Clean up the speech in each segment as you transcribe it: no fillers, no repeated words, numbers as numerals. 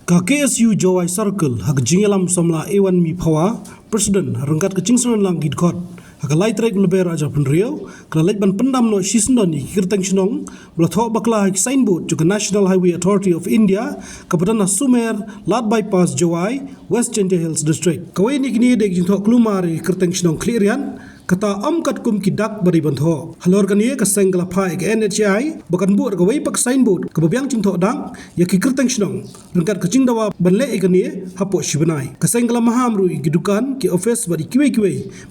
Ka KSU Jawai Circle hak jingelam samla ewan mi phawa President rengkat ke cingsunan lang gidkot hak lai trek leber aja penriau kala ban pendam no shisnon ni Kyrteng Shnong Thoh bakla hak Signboard juga National Highway Authority of India kapadana Sumer Lat Bypass Jawai West Chenja Hills District kawai ni kini dek Thoh Klumar Kyrteng Shnong clearian kata kat kum kidak bari Thoh halor kani ka sengla phai ke NHAI bakan buat ka wei pak Signboard ka babyang Thoh dang ya ki Kyrteng Shnong rengkat ke cing dawa banle kani hapo shibanai ka sengla mahamru gidukan ki office bari kiwe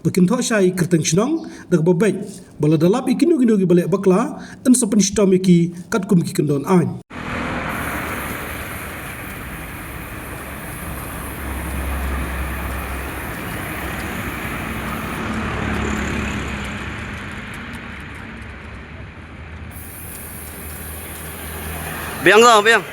bakin Thoh shai Kyrteng Shnong dak babej bala dalap ikinu gi bale bakla an sapen stom ki kat kum ki kendon an Biang tau, biang.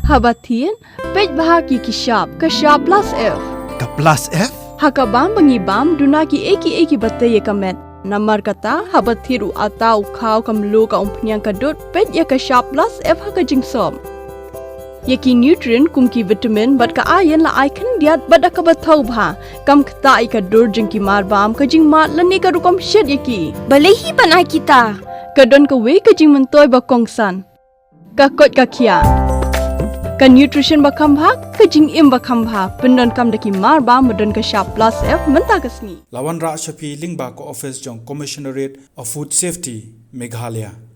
Habatin, pej bahagi ki sharp plus F. Ka plus F? Hakabam bangi bam dunaki eki batai kamet. Namar kata habatiru atau kau kamlu ka umpnyang kadut pej ya ka sharp plus F haka jingsom. Yaki nutrient kumki vitamin bat ka ayan la icon diat bada ka bathau bha kam kta ka dur jingki mar bam ka jing mat lani ka rukom shed yaki balehi banai kita ka don ka we ka jing mentoy ba kongsan ka kot ka khia ka nutrition ba kham bha ka jing im ba kham bha pendon kam daki mar bam modon ka sharp plus F menta kasni Lawan Ra Shafi Lingba ko office jong Commissionerate of Food Safety Meghalaya